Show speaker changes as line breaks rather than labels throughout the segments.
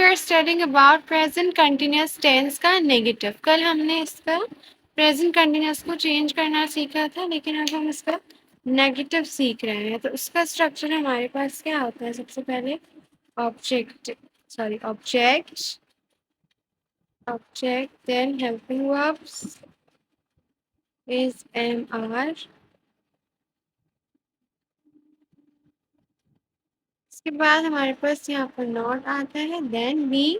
Are studying about present continuous tense का negative. कल हमने इसका प्रेजेंट कंटिन्यूस को चेंज करना सीखा था, लेकिन अब हम इसका नेगेटिव सीख रहे हैं। तो उसका स्ट्रक्चर हमारे पास क्या होता है? सबसे पहले object then helping verbs is am are. इसके बाद हमारे पास यहाँ पर नॉट आता है, देन बी,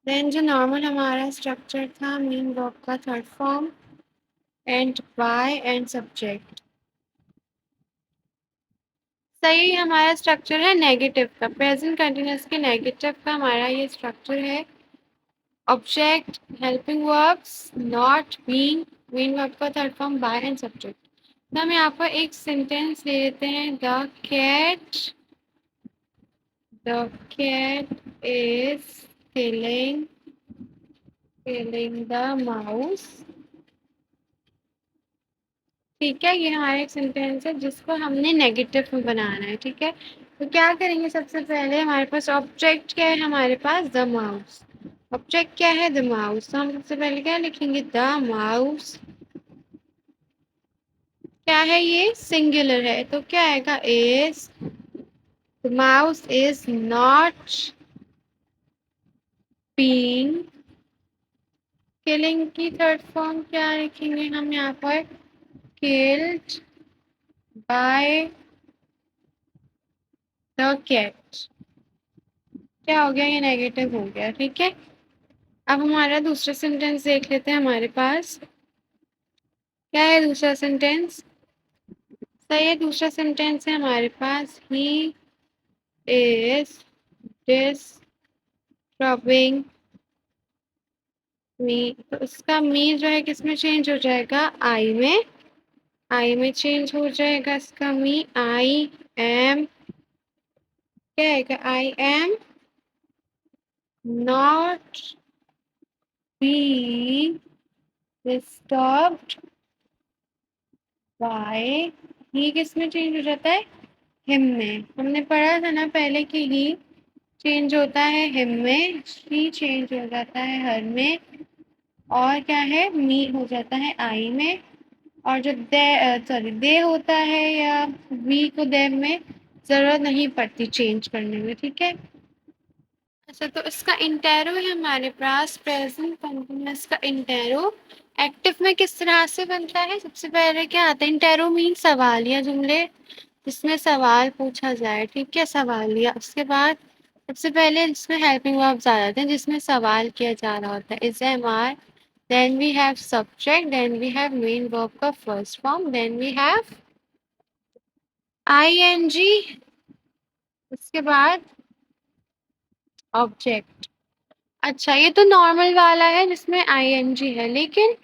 देन जो नॉर्मल हमारा स्ट्रक्चर था मेन वर्ब का third form, and by and subject. सही हमारा स्ट्रक्चर है नेगेटिव का, प्रेजेंट कंटिन्यूअस के नेगेटिव का हमारा ये स्ट्रक्चर है। Object, helping verbs, not, being, main verb का third form, by and subject. तो हम यहाँ पर एक सेंटेंस ले लेते हैं, the cat is killing the mouse. ठीक है, ये हमारा एक सेंटेंस है जिसको हमने नेगेटिव में बनाना है। ठीक है, तो क्या करेंगे? सबसे पहले हमारे पास ऑब्जेक्ट क्या है? हमारे पास द माउस। ऑब्जेक्ट क्या है? The mouse. तो हम सबसे पहले क्या लिखेंगे? द माउस क्या है? ये सिंगुलर है, तो क्या आएगा? Is, the mouse is not being. Killing की थर्ड फॉर्म क्या लिखेंगे हम यहाँ पर? Killed by the cat. क्या हो गया? ये नेगेटिव हो गया। ठीक है, अब हमारा दूसरा सेंटेंस देख लेते हैं। हमारे पास क्या है दूसरा सेंटेंस? सही है, दूसरा सेंटेंस है हमारे पास ही इज डिस्टर्बिंग मी। तो इसका मी जो है किस में चेंज हो जाएगा? आई में। आई में चेंज हो जाएगा इसका मी। आई एम, क्या आएगा? I am not be disturbed by. ही किस में चेंज हो जाता है? हिम में। हमने पढ़ा था ना पहले कि ही चेंज होता है हिम में, शी चेंज हो जाता है हर में, और क्या है? मी हो जाता है आई में, और जो दे होता है या वी को दे में जरूरत नहीं पड़ती चेंज करने में। ठीक है, अच्छा तो इसका इंटेरो है हमारे पास, प्रेजेंट कंटिन्यूअस का इंटेरो एक्टिव में किस तरह से बनता है? सबसे पहले क्या आता है? इंटेरो मीन सवालिया जुमले जिसमें सवाल पूछा जाए। ठीक है, सवालिया। उसके बाद सबसे पहले इसमें हेल्पिंग वर्ब्स आ जाते हैं जिसमें सवाल किया जा रहा होता है, is am are, then we have subject, then we have main verb का first form, then we have I N G, उसके बाद ऑब्जेक्ट। अच्छा, ये तो नॉर्मल वाला है जिसमें आई एन जी है, लेकिन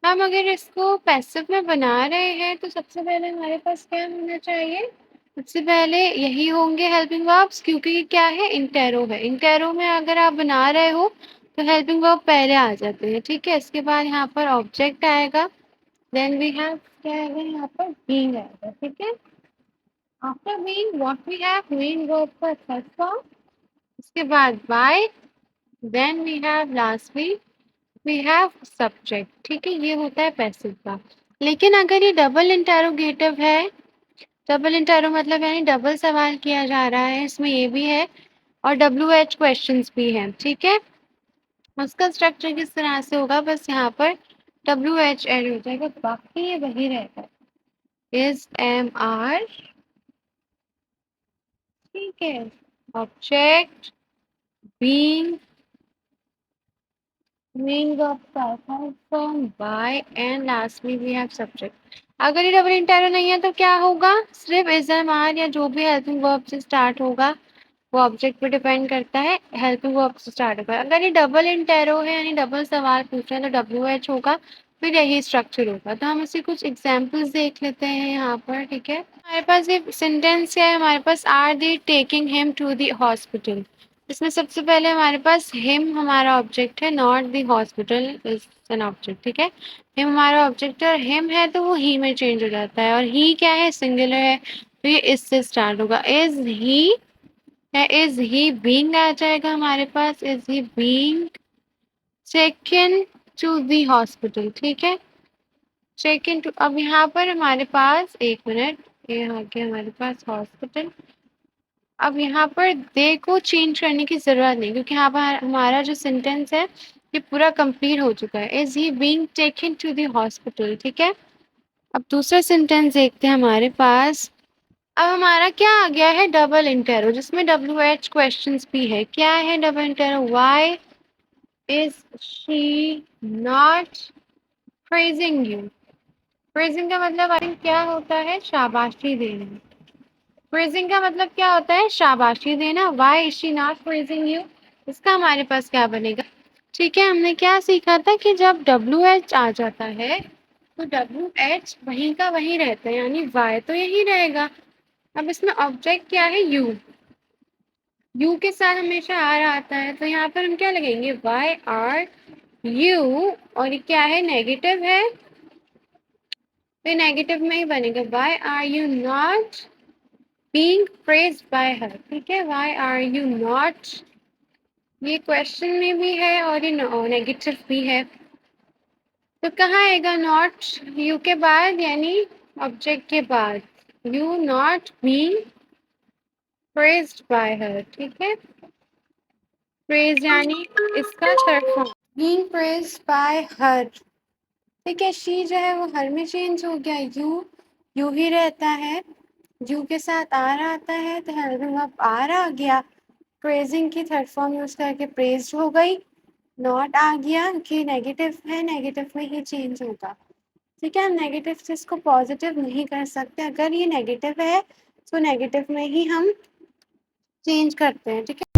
हम अगर इसको पैसिव में बना रहे हैं तो सबसे पहले हमारे पास क्या होना चाहिए? सबसे पहले यही होंगे हेल्पिंग वर्ब्स, क्योंकि ये क्या है? इंटेरो है। इंटेरो में अगर आप बना रहे हो तो हेल्पिंग वर्ब पहले आ जाते हैं। ठीक है, इसके बाद यहाँ पर ऑब्जेक्ट आएगा, देन वी हैव क्या आएगा? यहाँ पर बीइंग आएगा। ठीक है, after being what we have? Main verb का थर्ड फॉर्म, उसके बाद by, then we have lastly we have subject. ठीक है, ये होता है पैसिव का। लेकिन अगर ये डबल इंटेरोगेटिव है, डबल इंटेरो मतलब यानी डबल सवाल किया जा रहा है, इसमें ये भी है और WH क्वेश्चंस भी हैं। ठीक है, उसका स्ट्रक्चर किस तरह से होगा? बस यहाँ पर WH ऐड हो जाएगा, बाकी ये वही रहेगा, इज एम आर। ठीक है, ऑब्जेक्ट, बीइंग, मेन वर्ब का first form, by, and lastly we have subject. अगर ये डबल इंटेरो नहीं है तो क्या होगा? सिर्फ इज एम आर या जो भी हेल्पिंग वर्ब से स्टार्ट होगा वो ऑब्जेक्ट पे डिपेंड करता है, हेल्पिंग वर्ब से स्टार्ट होगा। अगर ये डबल इंटेरो है यानी डबल सवाल पूछ रहे हैं तो WH होगा, फिर यही स्ट्रक्चर होगा। तो हम इसे कुछ एग्जाम्पल्स देख लेते हैं यहाँ पर। ठीक है, हमारे पास ये सेंटेंस है, हमारे पास are they taking him to the hospital. इसमें सबसे पहले हमारे पास हिम हमारा ऑब्जेक्ट है, not the hospital is an object. ठीक है, हिम हमारा ऑब्जेक्ट है और हिम है तो वो ही में चेंज हो जाता है, और ही क्या है? सिंगुलर है, तो ये इससे स्टार्ट होगा, इज ही या इज ही बीइंग आ जाएगा हमारे पास, is he being taken to the hospital. ठीक है, चेक इन टू। अब यहाँ पर हमारे पास, एक मिनट, ये आ गया हमारे पास हॉस्पिटल। अब यहाँ पर दे को चेंज करने की ज़रूरत नहीं, क्योंकि यहाँ पर हमारा जो सेंटेंस है ये पूरा कंप्लीट हो चुका है। Is he being taken to the hospital. ठीक है, अब दूसरा सेंटेंस देखते हैं हमारे पास। अब हमारा क्या आ गया है, डबल इंटेरो, जिसमें WH क्वेश्चंस भी है। क्या है double intero, why is she not praising you. Praising का मतलब आई थिंक क्या होता है, शाबाशी देना। प्रेजिंग का मतलब क्या होता है, शाबाशी देना। Why is she not praising you, इसका हमारे पास क्या बनेगा। ठीक है, हमने क्या सीखा था कि जब WH आ जाता है तो WH वहीं का वहीं रहता है, यानी वाई तो यही रहेगा। अब इसमें ऑब्जेक्ट क्या है, यू। यू के साथ हमेशा आर आता है, तो यहाँ पर हम क्या लगेंगे, वाई आर यू। और ये क्या है, नेगेटिव है, तो नेगेटिव में ही बनेगा। Why are you not being praised by her. ठीक है, वाई आर यू नॉट, ये क्वेश्चन में भी है और ये नेगेटिव भी है, तो कहाँ आएगा नॉट, यू के बाद यानी ऑब्जेक्ट के बाद। You not being praised by her. ठीक है, प्रेज यानी इसका third form, being praised by her. ठीक है, शी जो है वो हर में चेंज हो गया, यू ही रहता है, यू के साथ आर आता है, तो हर में अब आर आ गया। प्रेजिंग की थर्ड फॉर्म यूज करके प्रेज्ड हो गई। नॉट आ गया कि नेगेटिव है, नेगेटिव में ही चेंज होगा। ठीक है, हम नेगेटिव से इसको पॉजिटिव नहीं कर सकते, अगर ये नेगेटिव है तो नेगेटिव में ही हम चेंज करते हैं। ठीक है।